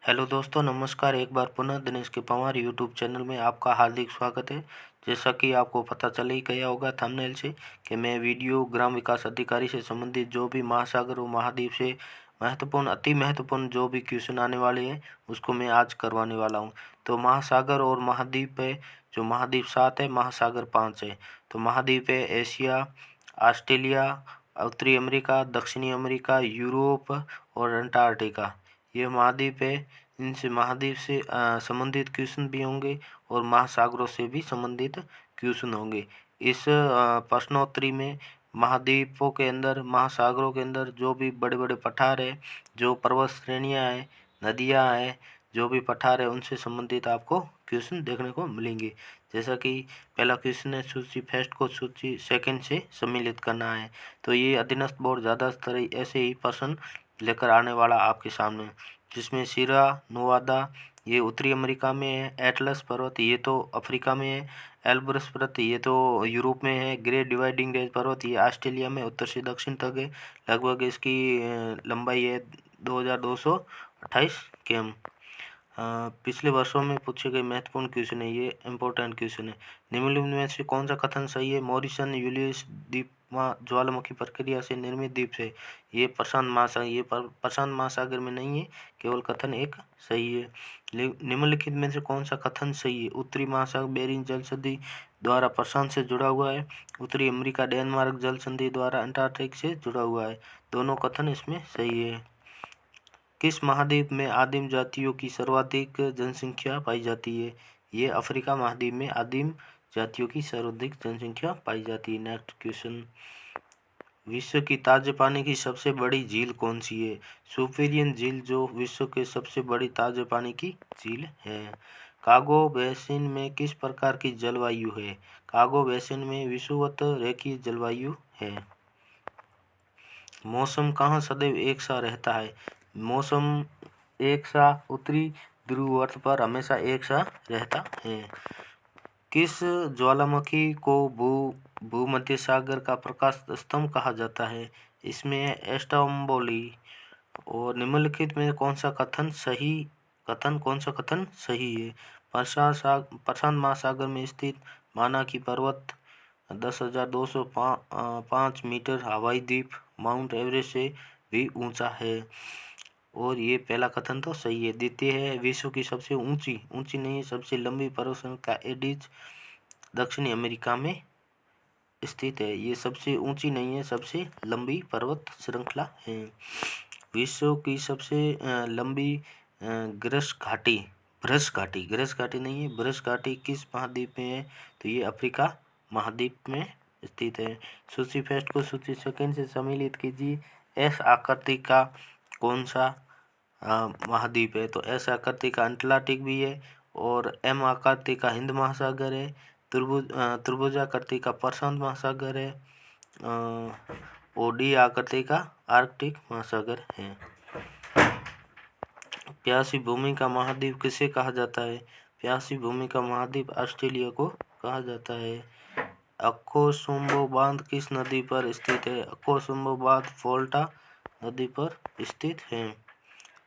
Hello दोस्तों, नमस्कार। एक बार पुनः दिनेश के पंवार यूट्यूब चैनल में आपका हार्दिक स्वागत है। जैसा कि आपको पता चल ही गया होगा थंबनेल से कि मैं वीडियो ग्राम विकास अधिकारी से संबंधित जो भी महासागर और महाद्वीप से महत्वपूर्ण अति महत्वपूर्ण जो भी क्वेश्चन आने वाले हैं उसको मैं आज करवाने वाला हूं। तो महासागर और महाद्वीप है, जो महाद्वीप 7 है, महासागर 5 है। तो महाद्वीप है एशिया, ऑस्ट्रेलिया, उत्तरी अमेरिका, दक्षिणी अमेरिका, यूरोप और अंटार्कटिका। ये महाद्वीप है। इनसे महाद्वीप से संबंधित क्वेश्चन भी होंगे और महासागरों से भी संबंधित क्वेश्चन होंगे। इस प्रश्नोत्तरी में महाद्वीपों के अंदर, महासागरों के अंदर जो भी बड़े बड़े पठार है, जो पर्वत श्रेणियाँ हैं, नदियाँ हैं, जो भी पठार है, उनसे संबंधित आपको क्वेश्चन देखने को मिलेंगे। जैसा कि पहला क्वेश्चन है, सूची फर्स्ट को सूची सेकंड से सम्मिलित करना है। तो ये अधीनस्थ बोर्ड ज़्यादातर ऐसे ही प्रश्न लेकर आने वाला आपके सामने, जिसमें सीरा नोवादा ये उत्तरी अमेरिका में है, एटलस पर्वत ये तो अफ्रीका में है, एल्ब्रस पर्वत ये तो यूरोप में है, ग्रेट डिवाइडिंग रेंज पर्वत ये ऑस्ट्रेलिया में उत्तर से दक्षिण तक है। लगभग इसकी लंबाई है 2228 किमी। पिछले वर्षों में पूछे गए महत्वपूर्ण क्वेश्चन है, ये इम्पोर्टेंट क्वेश्चन है। निम्नलिखित में से कौन सा कथन सही है? मॉरिसन यूलियस द्वीप ज्वालामुखी प्रक्रिया से निर्मित द्वीप है। ये प्रशांत महासागर, ये प्रशांत महासागर में नहीं है, केवल कथन एक सही है। निम्नलिखित में से कौन सा कथन सही है? उत्तरी महासागर बेरिंग जल संधि द्वारा प्रशांत से जुड़ा हुआ है। उत्तरी अमेरिका डेनमार्क जल संधि द्वारा अंटार्कटिक से जुड़ा हुआ है। दोनों कथन इसमें सही है। किस महाद्वीप में आदिम जातियों की सर्वाधिक जनसंख्या पाई जाती है? ये अफ्रीका महाद्वीप में आदिम जातियों की सर्वाधिक जनसंख्या पाई जाती है। नेक्स्ट क्वेश्चन, विश्व की ताजे पानी की सबसे बड़ी झील कौन सी है? सुपीरियन झील जो विश्व के सबसे बड़ी ताजे पानी की झील है। कांगो बेसिन में किस प्रकार की जलवायु है? कांगो बेसिन में विषुवत रेखीय जलवायु है। मौसम कहाँ सदैव एक सा रहता है? मौसम एक सा उत्तरी ध्रुव पर हमेशा एक सा रहता है। किस ज्वालामुखी को भूमध्य सागर का प्रकाश स्तंभ कहा जाता है? इसमें एस्टम्बोली। और निम्नलिखित में कौन सा कथन सही है? प्रशांत महासागर में स्थित मानाकी पर्वत 10,205 मीटर हवाई द्वीप माउंट एवरेस्ट से भी ऊंचा है। और ये पहला कथन तो सही है। द्वितीय है, विश्व की सबसे ऊंची नहीं है, सबसे लंबी पर्वत श्रृंखला एडिज दक्षिणी अमेरिका में स्थित है। ये सबसे ऊंची नहीं है, सबसे लंबी पर्वत श्रृंखला है। विश्व की सबसे लंबी ग्रस घाटी नहीं है, ब्रश घाटी किस महाद्वीप में है? तो ये अफ्रीका महाद्वीप में स्थित है। सूची फर्स्ट को सूची सेकंड से सम्मिलित कीजिए। एस आकृति का कौन सा महाद्वीप है? तो एस आकृति का अंटार्कटिक भी है, और एम आकृति का हिंद महासागर है, त्रिभुजाकृति का प्रशांत महासागर है, और डी आकृति का आर्कटिक महासागर है। प्यासी भूमि का महाद्वीप किसे कहा जाता है? प्यासी भूमि का महाद्वीप ऑस्ट्रेलिया को कहा जाता है। अक्कोसुम्बो बांध किस नदी पर स्थित है? अक्कोसुम्बो बांध फोल्टा नदी पर स्थित है।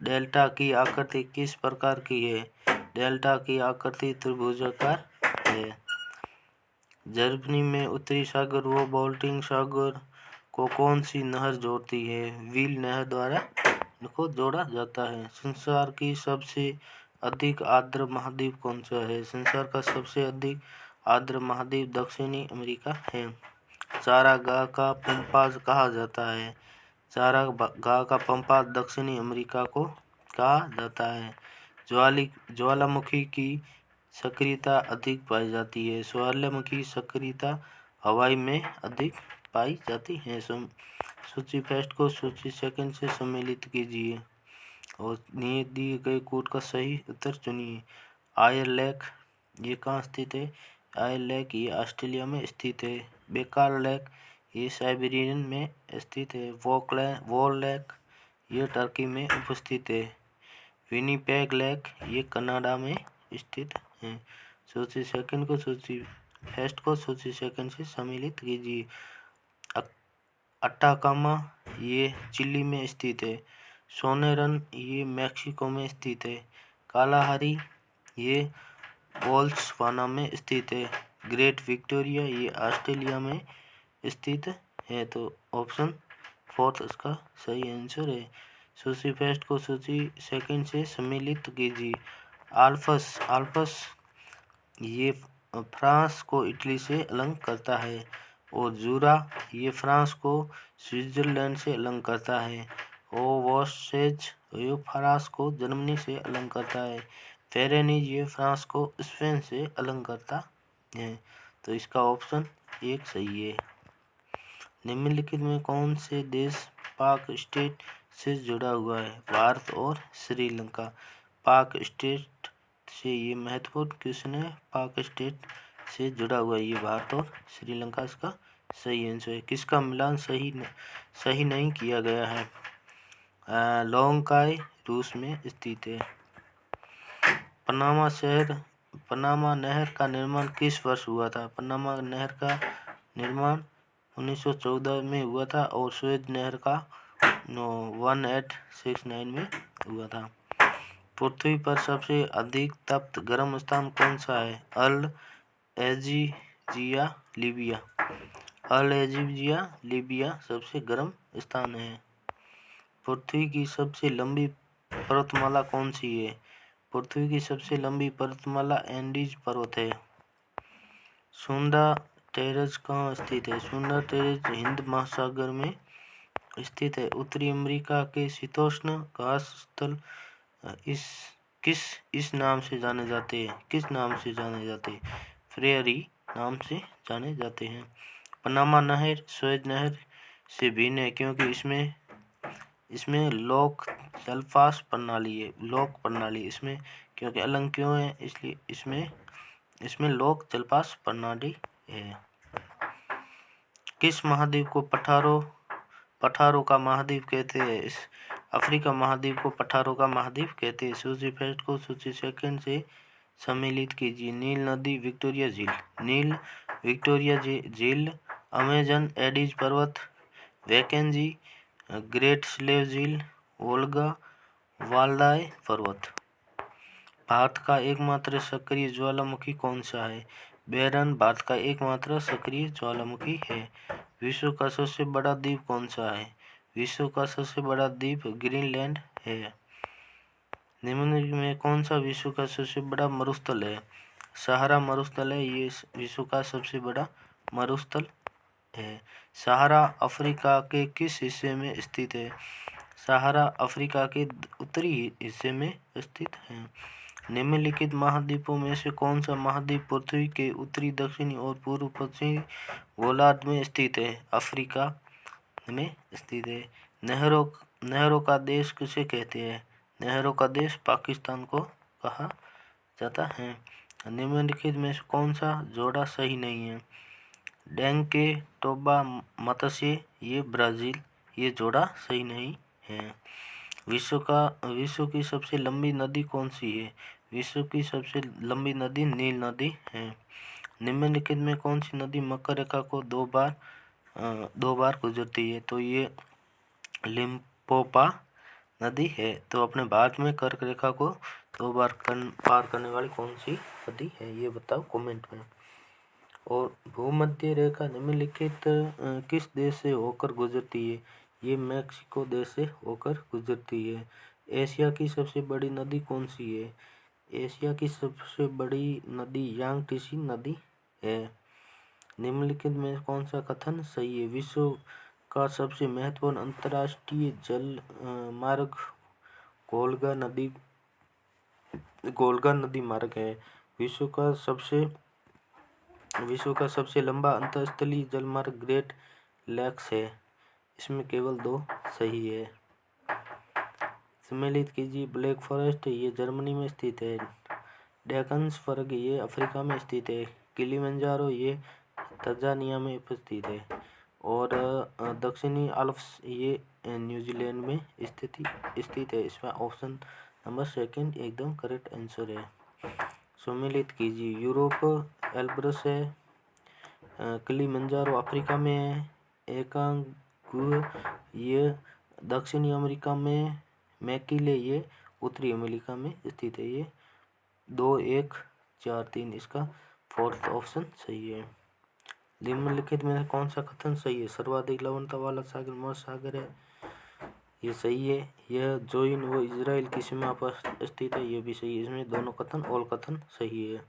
डेल्टा की आकृति किस प्रकार की है? डेल्टा की आकृति त्रिभुजाकार है। जर्मनी में उत्तरी सागर व बाल्टिक सागर को कौन सी नहर जोड़ती है? व्हील नहर द्वारा इनको जोड़ा जाता है। संसार की सबसे अधिक आर्द्र महाद्वीप कौन सा है? संसार का सबसे अधिक आर्द्र महाद्वीप दक्षिणी अमेरिका है। चारागाह का पंपाज कहा जाता है? चारागाह का पंपाज दक्षिणी अमेरिका को कहा जाता है। ज्वालामुखी की सक्रियता अधिक पाई जाती है। ज्वालामुखी सक्रियता हवाई में अधिक पाई जाती है। सूची फर्स्ट को सूची सेकंड से सम्मिलित कीजिए और दिए गए कोड का सही उत्तर चुनिए। आयर लेक ये कहाँ स्थित है? आयर लेक ये ऑस्ट्रेलिया में स्थित है। बेकार लेक ये साइबेरियन में स्थित है। वॉल लेक ये टर्की में उपस्थित है। विनीपेग लेक ये कनाडा में स्थित है। सूची सेकंड को सूची फर्स्ट को सूची सेकंड से सम्मिलित कीजिए। अटाकामा ये चिली में स्थित है। सोनेरन ये मैक्सिको में स्थित है। कालाहारी ये बोत्सवाना में स्थित है। ग्रेट विक्टोरिया ये ऑस्ट्रेलिया में स्थित है। तो ऑप्शन 4 इसका सही आंसर है। सूची फर्स्ट को सूची सेकंड से सम्मिलित कीजिए। आल्प्स ये फ्रांस को इटली से अलग करता है। और जूरा ये फ्रांस को स्विट्जरलैंड से अलग करता है। वोस्सेज ये फ्रांस को जर्मनी से अलग करता है। फेरेनीज ये फ्रांस को स्पेन से अलग करता है। तो इसका ऑप्शन 1 सही है। निम्नलिखित में कौन से देश पाक स्टेट से जुड़ा हुआ है? भारत और श्रीलंका। पाक स्टेट से ये महत्वपूर्ण क्वेश्चन है। पाक स्टेट से जुड़ा हुआ है ये भारत और श्रीलंका, इसका सही आंसर है। किसका मिलान सही नहीं किया गया है? लोंगकाई रूस में स्थित है। पनामा नहर का निर्माण किस वर्ष हुआ था? पनामा नहर का निर्माण 1914 में हुआ था और सुएज नहर का 1869 में हुआ था। पृथ्वी पर सबसे अधिक तप्त गर्म स्थान कौन सा है? अल एजीजिया लीबिया। अल एजीजिया लीबिया सबसे गर्म स्थान है। पृथ्वी की सबसे लंबी पर्वतमाला कौन सी है? पृथ्वी की सबसे लंबी पर्वतमाला एंडीज पर्वत है। सुंदा टेरेस कहाँ स्थित है? सुंदा टेरेस हिंद महासागर में स्थित है। उत्तरी अमेरिका के शीतोष्ण घास स्थल इस नाम से जाने जाते हैं? किस नाम से जाने जाते हैं? प्रेयरी नाम से जाने जाते हैं। पनामा नहर सुएज नहर से भिन्न है क्योंकि इसमें लोक जलपास प्रणाली है। लोक प्रणाली इसमें क्योंकि अलग क्यों है? इसलिए इसमें लोक जलपास प्रणाली है। किस महाद्वीप को पठारों का महाद्वीप कहते हैं? इस अफ्रीका महाद्वीप को पठारों का महाद्वीप कहते हैं। सूची फर्स्ट को सूची सेकंड से सम्मिलित कीजिए। नील नदी, विक्टोरिया झील। नील विक्टोरिया झील, अमेजन एडीज पर्वत, वैकेंजी, ग्रेट स्लेव झील, वोल्गा वाल्दाई पर्वत। भारत का एकमात्र सक्रिय ज्वालामुखी कौन सा है? बेरन भारत का एकमात्र सक्रिय ज्वालामुखी है। विश्व का सबसे बड़ा द्वीप कौन सा है? विश्व का सबसे बड़ा द्वीप ग्रीनलैंड है। निम्नलिखित में कौन सा विश्व का सबसे बड़ा मरुस्थल है? सहारा मरुस्थल है। ये विश्व का सबसे बड़ा मरुस्थल है। सहारा अफ्रीका के किस हिस्से में स्थित है? सहारा अफ्रीका के उत्तरी हिस्से में स्थित है। निम्नलिखित महाद्वीपों में से कौन सा महाद्वीप पृथ्वी के उत्तरी, दक्षिणी और पूर्व पश्चिमी गोलार्ध में स्थित है? अफ्रीका में स्थित है। नहरों का देश किसे कहते हैं? नहरों का देश पाकिस्तान को कहा जाता है। निम्नलिखित में से कौन सा जोड़ा सही नहीं है? डेंके टोबा मत्स्य ये ब्राजील, ये जोड़ा सही नहीं है। विश्व की सबसे लंबी नदी कौन सी है? विश्व की सबसे लंबी नदी नील नदी है। निम्नलिखित में कौन सी नदी मकर रेखा को दो बार गुजरती है? तो ये लिम्पोपा नदी है। तो अपने भारत में कर्क रेखा को 2 बार पार करने वाली कौन सी नदी है? ये बताओ कमेंट में। और भूमध्य रेखा निम्नलिखित किस देश से होकर गुजरती है? ये मैक्सिको देश से होकर गुजरती है। एशिया की सबसे बड़ी नदी कौन सी है? एशिया की सबसे बड़ी नदी यांगत्से नदी है। निम्नलिखित में कौन सा कथन सही है? विश्व का सबसे महत्वपूर्ण अंतर्राष्ट्रीय जल मार्ग गोलगा नदी मार्ग है। विश्व का सबसे लंबा अंतरस्थलीय जलमार्ग ग्रेट लैक्स है। इसमें केवल 2 सही है। सम्मिलित कीजिए। ब्लैक फॉरेस्ट ये जर्मनी में स्थित है। डेक्कन पर्वत ये अफ्रीका में स्थित है। किलिमंजारो ये तंजानिया में उपस्थित है। और दक्षिणी आल्प्स ये न्यूजीलैंड में स्थित है। इसमें ऑप्शन नंबर 2 एकदम करेक्ट आंसर है। सम्मिलित कीजिए। यूरोप एल्ब्रस है। किलिमंजारो अफ्रीका में है। एकांगुए ये दक्षिणी अमेरिका में मैकिले ये उत्तरी अमेरिका में स्थित है। ये 2, 1, 4, 3 इसका फोर्थ ऑप्शन सही है। निम्नलिखित में से कौन सा कथन सही है? सर्वाधिक लवणता वाला सागर महासागर है, ये सही है। यह जोइन वो इजराइल की सीमा पर स्थित है, ये भी सही है। इसमें दोनों कथन ऑल कथन सही है।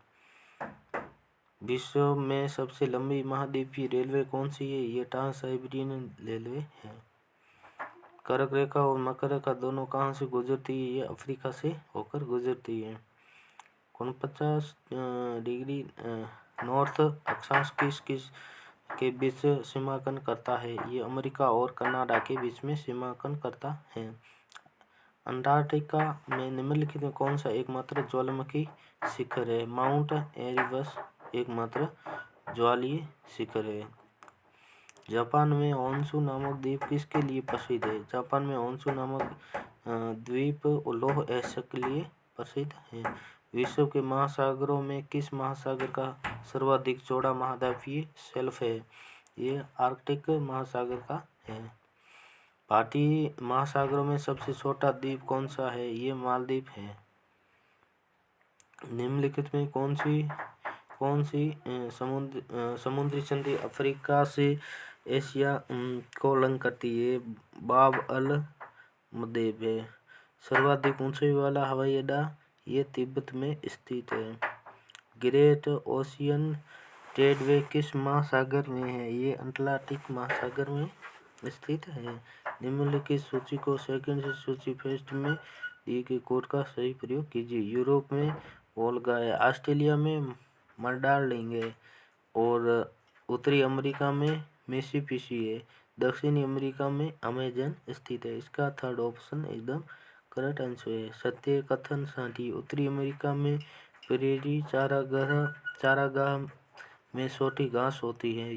विश्व में सबसे लंबी महाद्वीपीय रेलवे कौन सी है? ये ट्रांस साइबेरियन रेलवे है। कर्क रेखा और मकर रेखा दोनों कहाँ से गुजरती है? ये अफ्रीका से होकर गुजरती है। 49 डिग्री नॉर्थ अक्षांश किस किस के बीच सीमांकन करता है? ये अमेरिका और कनाडा के बीच में सीमांकन करता है। अंटार्कटिका में निम्नलिखित में कौन सा एकमात्र ज्वालामुखी शिखर है? माउंट एरिबस एकमात्र ज्वालीय शिखर है। जापान में होन्शु नामक द्वीप किसके लिए प्रसिद्ध है? जापान में होन्शु नामक द्वीप लौह अयस्क के लिए प्रसिद्ध है। विश्व के महासागरों में किस महासागर का सर्वाधिक चौड़ा महाद्वीपीय शेल्फ है? ये आर्कटिक महासागर का है। भारतीय महासागरों में सबसे छोटा द्वीप कौन सा है? ये मालदीव है। निम्नलिखित में कौन सी समुद्री संधि अफ्रीका से एशिया को लंघ करती है? बाब अल मदेब है। सर्वाधिक ऊंचाई वाला हवाई अड्डा ये तिब्बत में स्थित है। ग्रेट ओशियन ट्रेडवे किस महासागर में है? ये अटलांटिक महासागर में स्थित है। निम्नलिखित सूची को सेकंड से सूची फर्स्ट में दी गई कोड का सही प्रयोग कीजिए। यूरोप में वोल्गा है, ऑस्ट्रेलिया में मर्डार्लिंग है और उत्तरी अमेरिका में मिसिसिपी है, दक्षिणी अमेरिका में अमेजन स्थित है। इसका थर्ड ऑप्शन एकदम करेक्ट आंसर है। सत्य कथन साठी उत्तरी अमेरिका में प्रेरी चारागाह में छोटी घास होती है।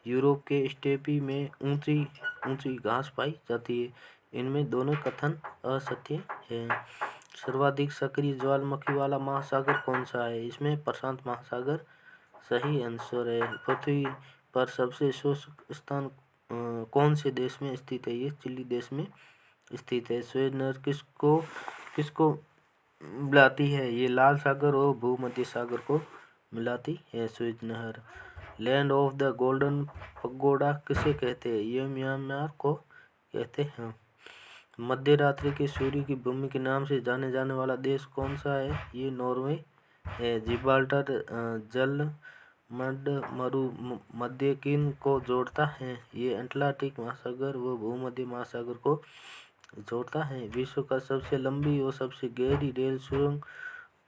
यूरोप के स्टेपी में ऊंची घास पाई जाती है। इनमें दोनों कथन असत्य है। सर्वाधिक सक्रिय ज्वालामुखी वाला महासागर कौन सा है? इसमें प्रशांत महासागर सही आंसर है। पृथ्वी पर सबसे शुष्क स्थान कौन से देश में स्थित है? ये चिली देश में स्थित है। सुएज नहर किसको मिलाती है? ये लाल सागर और भूमध्य सागर को मिलाती है सुएज नहर। Land of the golden pagoda किसे कहते हैं? ये म्यांमार को कहते हैं। मध्य रात्रि के सूर्य की भूमि के नाम से जाने जाने वाला देश कौन सा है? ये नॉर्वे है। जिब्राल्टर जल मध्य किन को जोड़ता है? ये अटलांटिक महासागर व भूमध्य महासागर को जोड़ता है। विश्व का सबसे लंबी और सबसे गहरी रेल सुरंग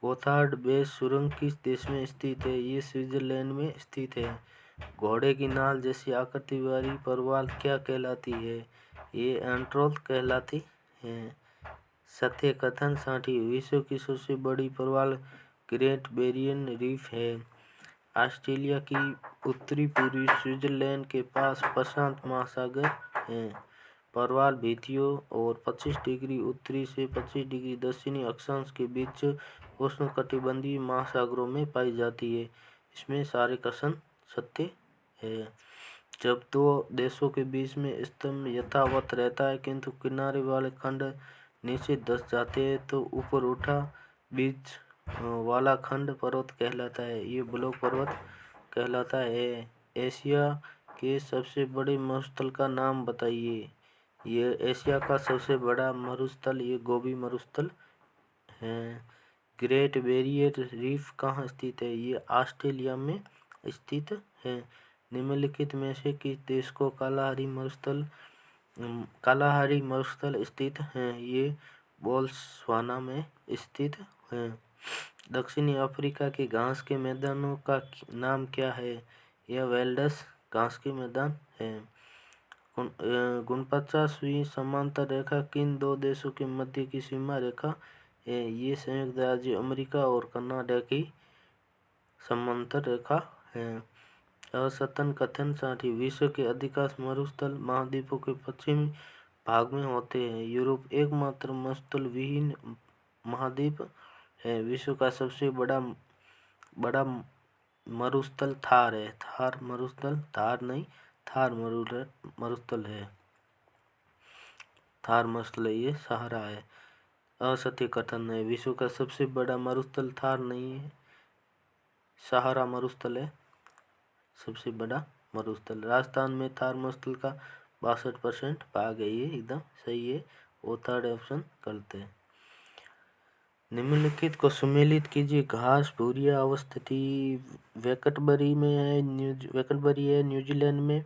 गोथार्ड बेस सुरंग किस देश में स्थित है? ये स्विट्जरलैंड में स्थित है। घोड़े की नाल जैसी आकृति वाली परवाल क्या कहलाती है? ये एंट्रोल कहलाती है। सत्य कथन साठी विश्व की सबसे बड़ी परवाल ग्रेट बैरियर रीफ है। ऑस्ट्रेलिया की उत्तरी पूर्वी स्विट्जरलैंड के पास प्रशांत महासागर है। परवाल भित्तियों और 25 डिग्री उत्तरी से 25 डिग्री दक्षिणी अक्षांश के बीच उष्णकटिबंधीय महासागरों में पाई जाती है। इसमें सारे कथन सत्य है। जब दो देशों के बीच में स्तंभ यथावत रहता है किंतु किनारे वाले खंड नीचे धंस जाते हैं तो ऊपर उठा बीच वाला खंड पर्वत कहलाता है। ये ब्लॉक पर्वत कहलाता है। एशिया के सबसे बड़े मरुस्थल का नाम बताइए। ये एशिया का सबसे बड़ा मरुस्थल ये गोबी मरुस्थल है। ग्रेट बैरियर रीफ कहाँ स्थित है? ये ऑस्ट्रेलिया में स्थित है। निम्नलिखित में से किस देश को कालाहारी मरुस्थल स्थित है? ये बोत्सवाना में स्थित है। दक्षिणी अफ्रीका के घास के मैदानों का नाम क्या है? यह वेल्डस घास के मैदान है। 49वीं समांतर रेखा किन दो देशों के मध्य की सीमा रेखा है? ये संयुक्त राज्य अमेरिका और कनाडा की समांतर रेखा है। असतन कथन साठी विश्व के अधिकांश मरुस्थल महाद्वीपों के पश्चिमी भाग में होते हैं। यूरोप एकमात्र मरुस्थल विहीन महाद्वीप है। विश्व का सबसे बड़ा मरुस्थल थार है। थार मरुस्थल, थार नहीं, थार मरुस्थल है। थार मरुस्थल ये सहारा है। असत्य कथन है, विश्व का सबसे बड़ा मरुस्थल थार नहीं है, सहारा मरुस्थल है सबसे बड़ा मरुस्थल। राजस्थान में थार मरुस्थल का 62% भाग है, ये एकदम सही है, वो थर्ड ऑप्शन गलत है। निम्नलिखित को सुमेलित कीजिए। घास भूरिया अवस्थिति वेकटबरी में है, वेकटबरी है न्यूजीलैंड में,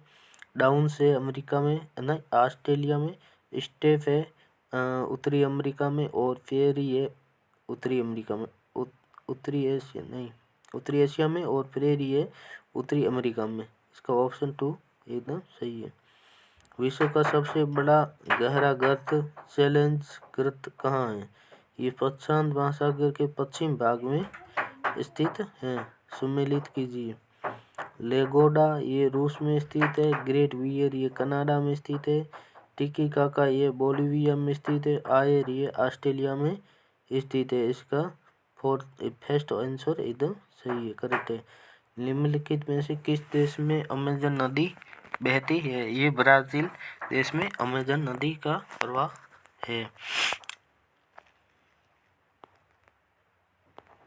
डाउन्स है अमेरिका में, नहीं ऑस्ट्रेलिया में, स्टेप है उत्तरी अमेरिका में, और फेरी है उत्तरी अमेरिका में, उत्तरी एशिया नहीं उत्तरी एशिया में, और प्रेरी है उत्तरी अमेरिका में। इसका ऑप्शन 2 एकदम सही है। विश्व का सबसे बड़ा गहरा गर्त चैलेंज गर्त कहाँ है? ये प्रशांत महासागर के पश्चिम भाग में स्थित है। सुमेलित कीजिए। लेगोडा ये रूस में स्थित है, ग्रेट बियर ये कनाडा में स्थित है, टिटिकाका ये बोलिविया में स्थित है, आयर ये ऑस्ट्रेलिया में स्थित है। इसका फर्स्ट आंसर एकदम सही है, करेक्ट है। निम्नलिखित में से किस देश में अमेजन नदी बहती है? ये ब्राजील देश में अमेजन नदी का प्रवाह है।